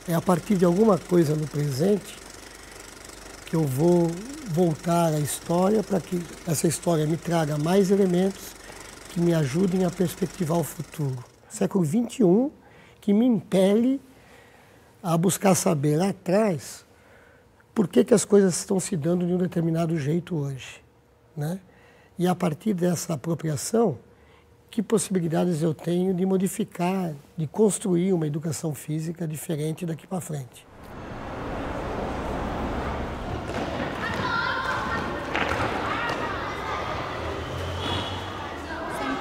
É a partir de alguma coisa no presente que eu vou voltar à história para que essa história me traga mais elementos que me ajudem a perspectivar o futuro. Século XXI que me impele a buscar saber lá atrás por que as coisas estão se dando de um determinado jeito hoje, né? E a partir dessa apropriação, que possibilidades eu tenho de modificar, de construir uma educação física diferente daqui para frente.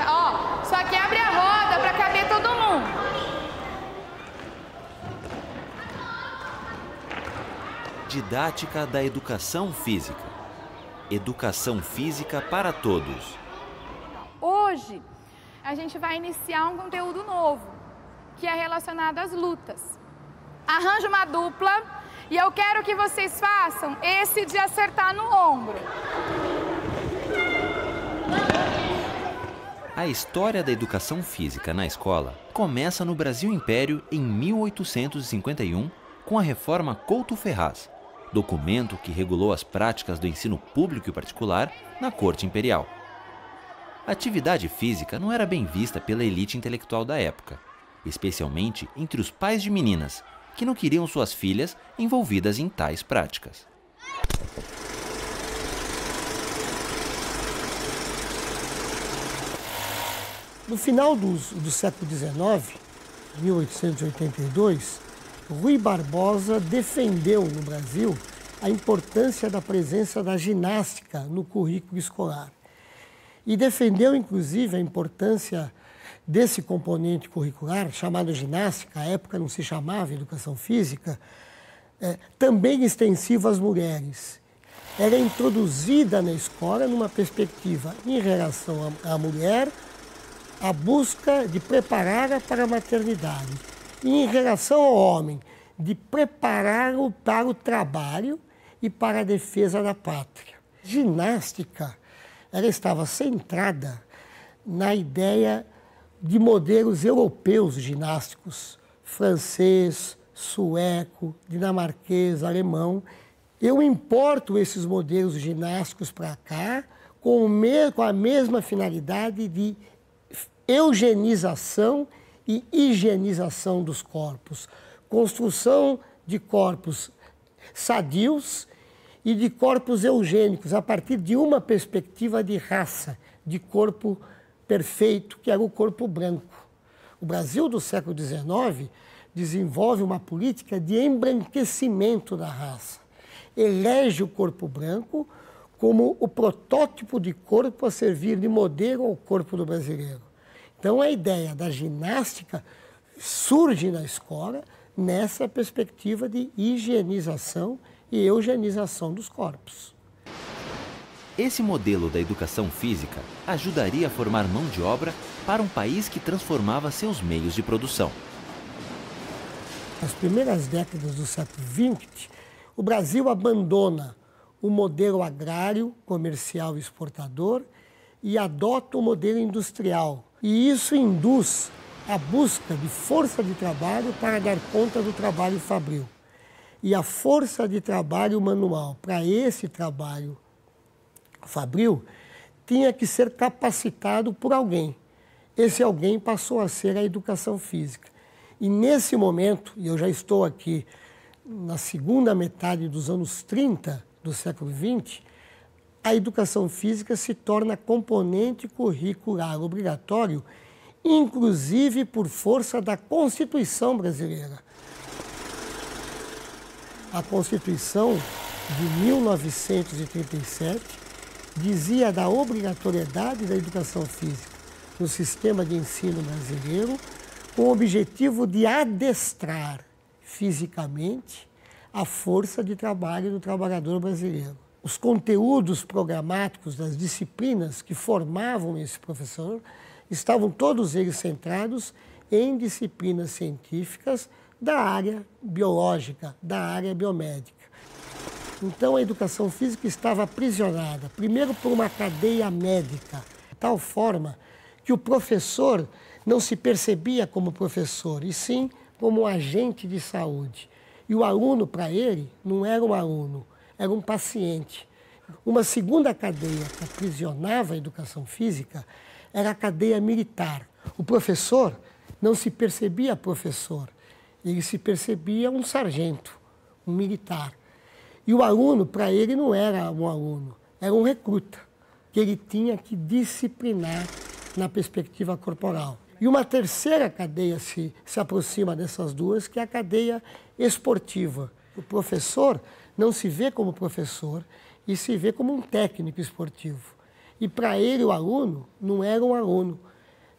Ó, só que abre a roda para caber todo mundo. Didática da educação física. Educação física para todos. Hoje, a gente vai iniciar um conteúdo novo, que é relacionado às lutas. Arranje uma dupla e eu quero que vocês façam esse de acertar no ombro. A história da educação física na escola começa no Brasil Império em 1851 com a Reforma Couto-Ferraz, documento que regulou as práticas do ensino público e particular na Corte Imperial. A atividade física não era bem vista pela elite intelectual da época, especialmente entre os pais de meninas, que não queriam suas filhas envolvidas em tais práticas. No final do século XIX, 1882, Rui Barbosa defendeu no Brasil a importância da presença da ginástica no currículo escolar. E defendeu, inclusive, a importância desse componente curricular, chamado ginástica, à época não se chamava educação física, também extensivo às mulheres. Era introduzida na escola numa perspectiva em relação à mulher, a busca de prepará-la para a maternidade. E em relação ao homem, de prepará-lo para o trabalho e para a defesa da pátria. Ginástica, ela estava centrada na ideia de modelos europeus ginásticos, francês, sueco, dinamarquês, alemão. Eu importo esses modelos ginásticos para cá com a mesma finalidade de eugenização e higienização dos corpos, construção de corpos sadios e de corpos eugênicos, a partir de uma perspectiva de raça, de corpo perfeito, que era o corpo branco. O Brasil do século XIX desenvolve uma política de embranquecimento da raça. Elege o corpo branco como o protótipo de corpo a servir de modelo ao corpo do brasileiro. Então, a ideia da ginástica surge na escola nessa perspectiva de higienização e eugenização dos corpos. Esse modelo da educação física ajudaria a formar mão de obra para um país que transformava seus meios de produção. Nas primeiras décadas do século XX, o Brasil abandona o modelo agrário, comercial e exportador e adota o modelo industrial. E isso induz a busca de força de trabalho para dar conta do trabalho fabril. E a força de trabalho manual para esse trabalho fabril tinha que ser capacitado por alguém. Esse alguém passou a ser a educação física. E nesse momento, e eu já estou aqui na segunda metade dos anos 30 do século XX, a educação física se torna componente curricular obrigatório, inclusive por força da Constituição brasileira. A Constituição de 1937 dizia da obrigatoriedade da educação física no sistema de ensino brasileiro, com o objetivo de adestrar fisicamente a força de trabalho do trabalhador brasileiro. Os conteúdos programáticos das disciplinas que formavam esse professor estavam todos eles centrados em disciplinas científicas da área biológica, da área biomédica. Então a educação física estava aprisionada, primeiro por uma cadeia médica, de tal forma que o professor não se percebia como professor, e sim como um agente de saúde. E o aluno, para ele, não era um aluno, era um paciente. Uma segunda cadeia que aprisionava a educação física era a cadeia militar. O professor não se percebia professor, ele se percebia um sargento, um militar. E o aluno, para ele, não era um aluno, era um recruta, que ele tinha que disciplinar na perspectiva corporal. E uma terceira cadeia se aproxima dessas duas, que é a cadeia esportiva. O professor não se vê como professor e se vê como um técnico esportivo. E para ele, o aluno não era um aluno,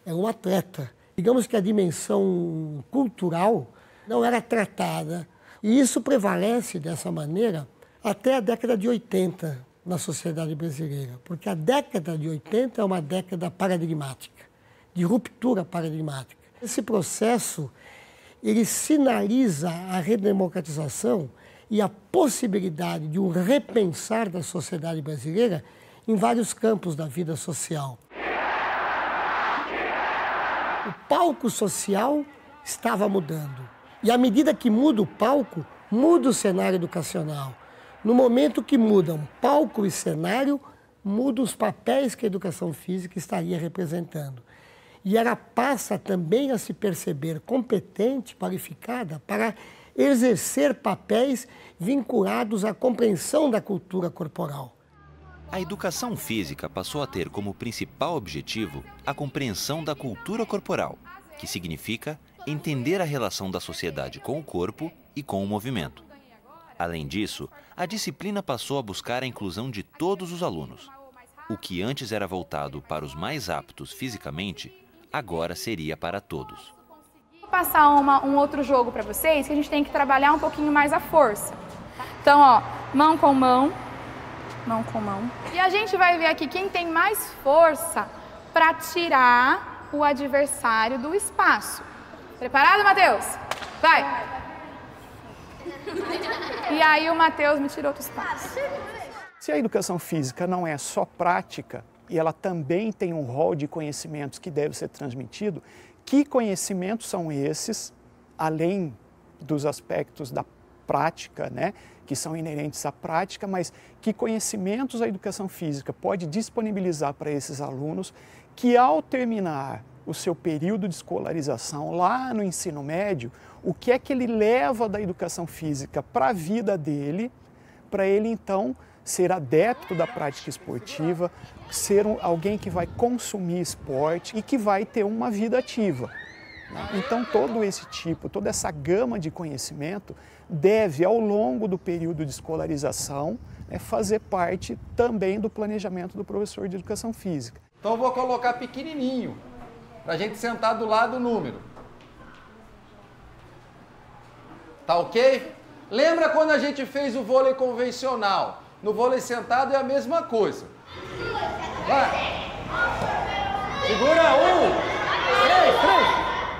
era um atleta. Digamos que a dimensão cultural não era tratada. E isso prevalece dessa maneira até a década de 80 na sociedade brasileira, porque a década de 80 é uma década paradigmática, de ruptura paradigmática. Esse processo, ele sinaliza a redemocratização e a possibilidade de um repensar da sociedade brasileira em vários campos da vida social. O palco social estava mudando. E à medida que muda o palco, muda o cenário educacional. No momento que mudam palco e cenário, mudam os papéis que a educação física estaria representando. E ela passa também a se perceber competente, qualificada, para exercer papéis vinculados à compreensão da cultura corporal. A educação física passou a ter como principal objetivo a compreensão da cultura corporal, que significa entender a relação da sociedade com o corpo e com o movimento. Além disso, a disciplina passou a buscar a inclusão de todos os alunos. O que antes era voltado para os mais aptos fisicamente, agora seria para todos. Vou passar um outro jogo para vocês, que a gente tem que trabalhar um pouquinho mais a força. Então, ó, mão com mão, mão com mão. E a gente vai ver aqui quem tem mais força para tirar o adversário do espaço. Preparado, Matheus? Vai! E aí o Matheus me tirou do espaço. Se a educação física não é só prática, e ela também tem um rol de conhecimentos que deve ser transmitido, que conhecimentos são esses, além dos aspectos da prática, né, que são inerentes à prática, mas que conhecimentos a educação física pode disponibilizar para esses alunos que, ao terminar o seu período de escolarização lá no ensino médio, o que é que ele leva da educação física para a vida dele, para ele então ser adepto da prática esportiva, ser alguém que vai consumir esporte e que vai ter uma vida ativa. Então toda essa gama de conhecimento deve, ao longo do período de escolarização, fazer parte também do planejamento do professor de educação física. Então eu vou colocar pequenininho, para a gente sentar do lado do número. Tá ok? Lembra quando a gente fez o vôlei convencional? No vôlei sentado é a mesma coisa. Vai! Segura, 1,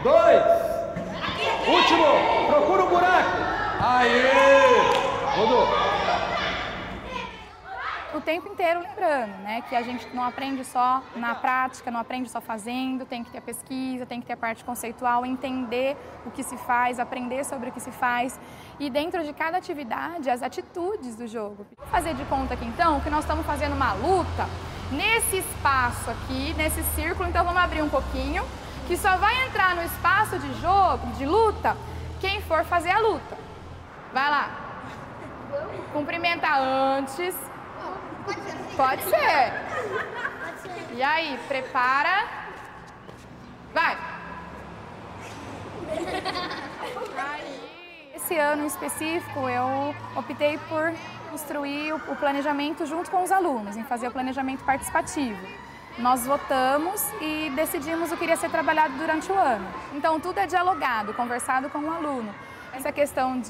3, 2, último, procura o buraco. Aê! Rodou. O tempo inteiro lembrando, né, que a gente não aprende só na prática, não aprende só fazendo, tem que ter a pesquisa, tem que ter a parte conceitual, entender o que se faz, aprender sobre o que se faz e dentro de cada atividade as atitudes do jogo. Vou fazer de conta aqui então que nós estamos fazendo uma luta nesse espaço aqui, nesse círculo, então vamos abrir um pouquinho, que só vai entrar no espaço de jogo, de luta, quem for fazer a luta. Vai lá. Cumprimenta antes. Pode ser. E aí, prepara. Vai. Esse ano em específico, eu optei por construir o planejamento junto com os alunos, em fazer o planejamento participativo. Nós votamos e decidimos o que iria ser trabalhado durante o ano. Então, tudo é dialogado, conversado com o aluno. Essa questão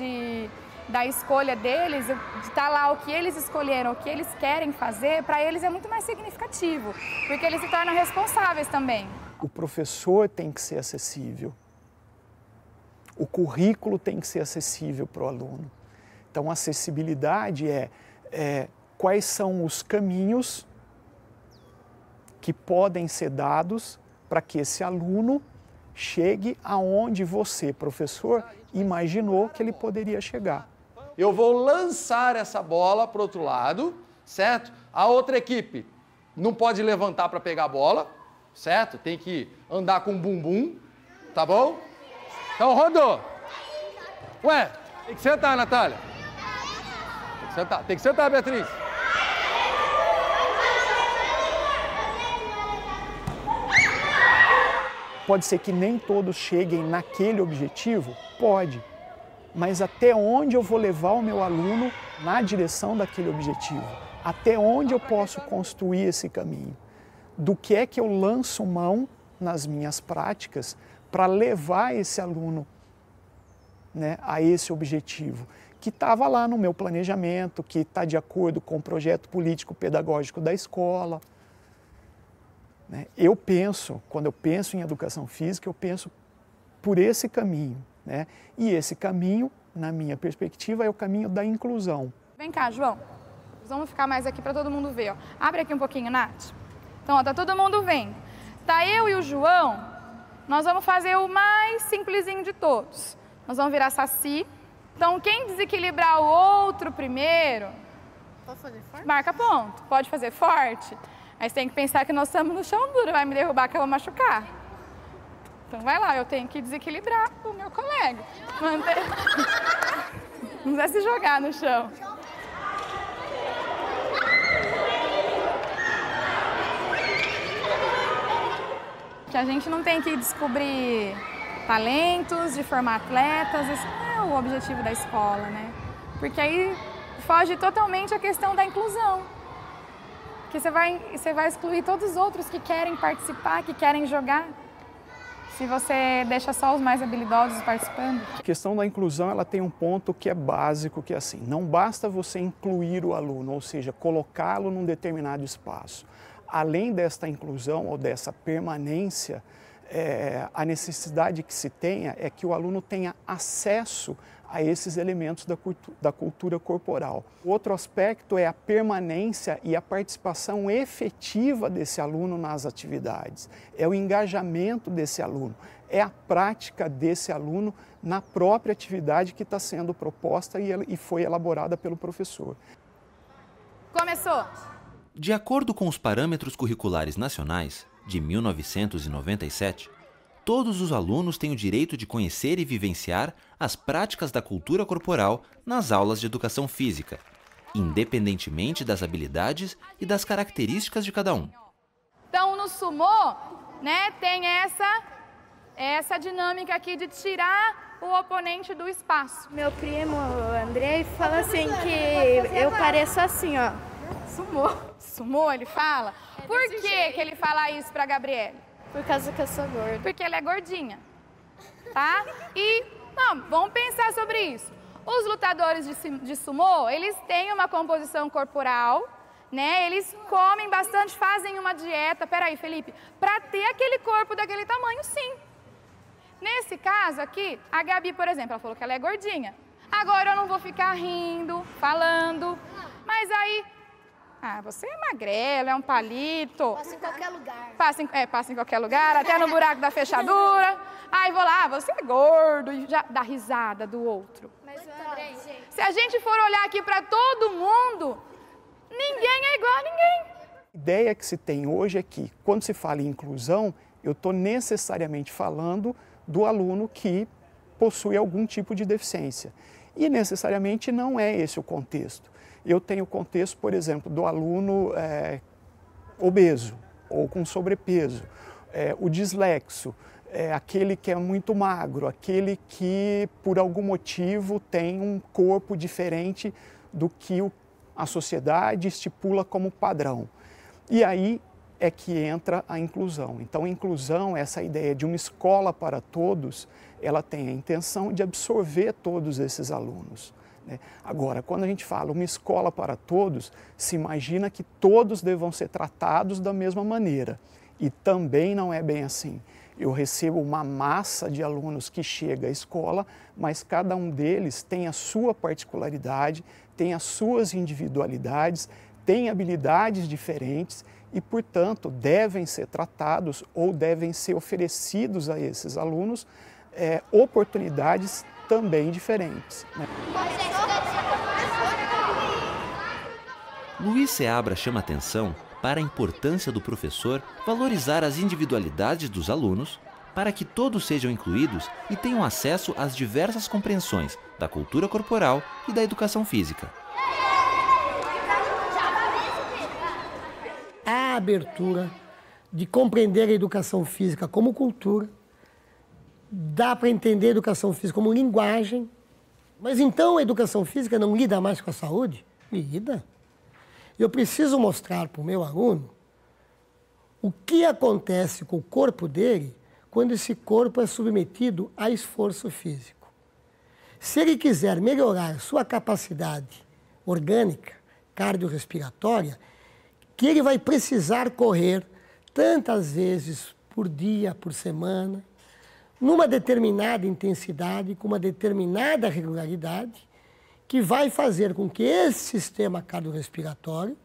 da escolha deles, de estar lá o que eles escolheram, o que eles querem fazer, para eles é muito mais significativo, porque eles se tornam responsáveis também. O professor tem que ser acessível. O currículo tem que ser acessível para o aluno. Então, a acessibilidade é quais são os caminhos que podem ser dados para que esse aluno chegue aonde você, professor, imaginou que ele poderia chegar. Eu vou lançar essa bola para o outro lado, certo? A outra equipe não pode levantar para pegar a bola, certo? Tem que andar com o bumbum, tá bom? Então, rodou. Ué, tem que sentar, Natália. Tem que sentar, Beatriz. Pode ser que nem todos cheguem naquele objetivo? Pode. Mas até onde eu vou levar o meu aluno na direção daquele objetivo? Até onde eu posso construir esse caminho? Do que é que eu lanço mão nas minhas práticas para levar esse aluno, né, a esse objetivo? Que estava lá no meu planejamento, que está de acordo com o projeto político-pedagógico da escola. Eu penso, quando eu penso em educação física, eu penso por esse caminho, né? E esse caminho, na minha perspectiva, é o caminho da inclusão. Vem cá, João. Vamos ficar mais aqui para todo mundo ver. Ó. Abre aqui um pouquinho, Nath. Então, ó, tá todo mundo vendo. Tá eu e o João, nós vamos fazer o mais simplesinho de todos. Nós vamos virar saci. Então, quem desequilibrar o outro primeiro... Pode fazer forte? Marca ponto. Pode fazer forte. Aí você tem que pensar que nós estamos no chão duro, vai me derrubar que eu vou machucar. Então vai lá, eu tenho que desequilibrar o meu colega. Não vai se jogar no chão. Que a gente não tem que descobrir talentos, de formar atletas, esse não é o objetivo da escola, né? Porque aí foge totalmente a questão da inclusão. Porque você vai excluir todos os outros que querem participar, que querem jogar, se você deixa só os mais habilidosos participando. A questão da inclusão, ela tem um ponto que é básico, que é assim, não basta você incluir o aluno, ou seja, colocá-lo num determinado espaço. Além desta inclusão ou dessa permanência, a necessidade que se tenha é que o aluno tenha acesso a esses elementos da cultura corporal. Outro aspecto é a permanência e a participação efetiva desse aluno nas atividades. É o engajamento desse aluno, é a prática desse aluno na própria atividade que está sendo proposta e foi elaborada pelo professor. Começou! De acordo com os parâmetros curriculares nacionais de 1997, todos os alunos têm o direito de conhecer e vivenciar as práticas da cultura corporal nas aulas de educação física, independentemente das habilidades e das características de cada um. Então, no sumô, né, tem essa dinâmica aqui de tirar o oponente do espaço. Meu primo, Andrei, fala assim que eu pareço assim, ó. Sumô. Sumô, ele fala? Por que ele fala isso pra Gabriele? Por causa que eu sou gorda. Porque ela é gordinha, tá? E, não, vamos pensar sobre isso. Os lutadores de sumô, eles têm uma composição corporal, né? Eles comem bastante, fazem uma dieta, peraí, Felipe, pra ter aquele corpo daquele tamanho, sim. Nesse caso aqui, a Gabi, por exemplo, ela falou que ela é gordinha. Agora eu não vou ficar rindo, falando, mas aí... Ah, você é magrelo, é um palito. Passa em qualquer lugar. Passa em qualquer lugar, até no buraco da fechadura. Aí vou lá, você é gordo, e já dá risada do outro. Mas o Andrei, gente... Se a gente for olhar aqui para todo mundo, ninguém é igual a ninguém. A ideia que se tem hoje é que, quando se fala em inclusão, eu estou necessariamente falando do aluno que possui algum tipo de deficiência. E necessariamente não é esse o contexto. Eu tenho o contexto, por exemplo, do aluno obeso ou com sobrepeso, o dislexo, aquele que é muito magro, aquele que por algum motivo tem um corpo diferente do que a sociedade estipula como padrão. E aí é que entra a inclusão. Então, a inclusão, essa ideia de uma escola para todos, ela tem a intenção de absorver todos esses alunos, né? Agora, quando a gente fala uma escola para todos, se imagina que todos devam ser tratados da mesma maneira. E também não é bem assim. Eu recebo uma massa de alunos que chega à escola, mas cada um deles tem a sua particularidade, tem as suas individualidades, tem habilidades diferentes e, portanto, devem ser tratados ou devem ser oferecidos a esses alunos oportunidades também diferentes, né? Luiz Seabra chama atenção para a importância do professor valorizar as individualidades dos alunos para que todos sejam incluídos e tenham acesso às diversas compreensões da cultura corporal e da educação física. A abertura de compreender a educação física como cultura, dá para entender a educação física como linguagem, mas então a educação física não lida mais com a saúde? Lida. Eu preciso mostrar para o meu aluno o que acontece com o corpo dele quando esse corpo é submetido a esforço físico. Se ele quiser melhorar sua capacidade orgânica, cardiorrespiratória, que ele vai precisar correr tantas vezes por dia, por semana, numa determinada intensidade, com uma determinada regularidade, que vai fazer com que esse sistema cardiorrespiratório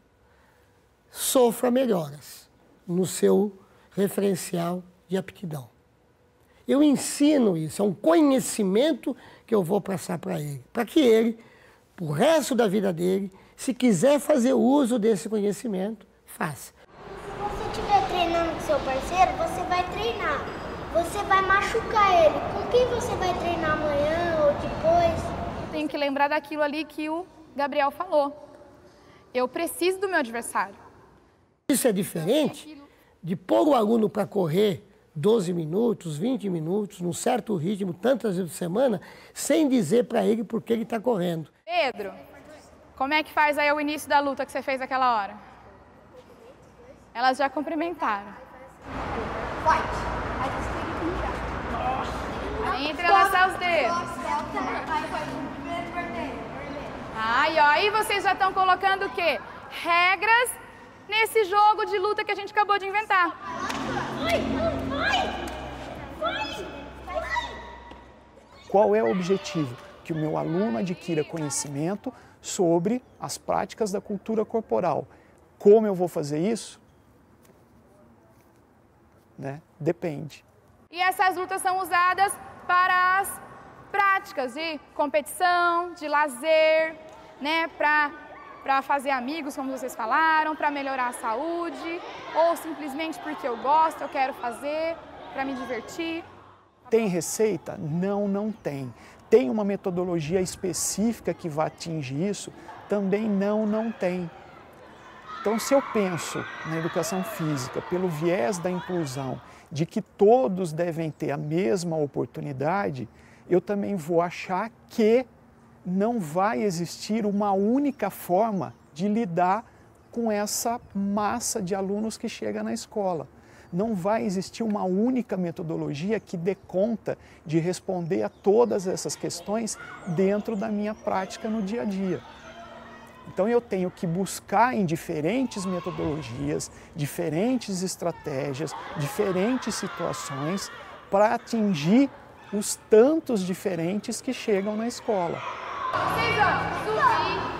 sofra melhoras no seu referencial de aptidão. Eu ensino isso, é um conhecimento que eu vou passar para ele, para que ele, pro resto da vida dele, se quiser fazer uso desse conhecimento, faça. Se você estiver treinando com seu parceiro, você vai treinar. Você vai machucar ele. Com quem você vai treinar amanhã ou depois? Tenho que lembrar daquilo ali que o Gabriel falou. Eu preciso do meu adversário. Isso é diferente de pôr o aluno para correr 12 minutos, 20 minutos, num certo ritmo, tantas vezes por semana, sem dizer para ele por que ele está correndo. Pedro, como é que faz aí o início da luta que você fez aquela hora? Elas já cumprimentaram. Entrelaçar os dedos. E aí vocês já estão colocando o quê? Regras nesse jogo de luta que a gente acabou de inventar. Qual é o objetivo? Que o meu aluno adquira conhecimento sobre as práticas da cultura corporal. Como eu vou fazer isso? Né? Depende. E essas lutas são usadas para as práticas de competição, de lazer, né? Para fazer amigos, como vocês falaram, para melhorar a saúde, ou simplesmente porque eu gosto, eu quero fazer, para me divertir. Tem receita? Não, não tem. Tem uma metodologia específica que vai atingir isso? Também não tem. Então, se eu penso na educação física pelo viés da inclusão, de que todos devem ter a mesma oportunidade, eu também vou achar que não vai existir uma única forma de lidar com essa massa de alunos que chega na escola. Não vai existir uma única metodologia que dê conta de responder a todas essas questões dentro da minha prática no dia a dia. Então eu tenho que buscar em diferentes metodologias, diferentes estratégias, diferentes situações para atingir os tantos diferentes que chegam na escola. Vocês vão subir,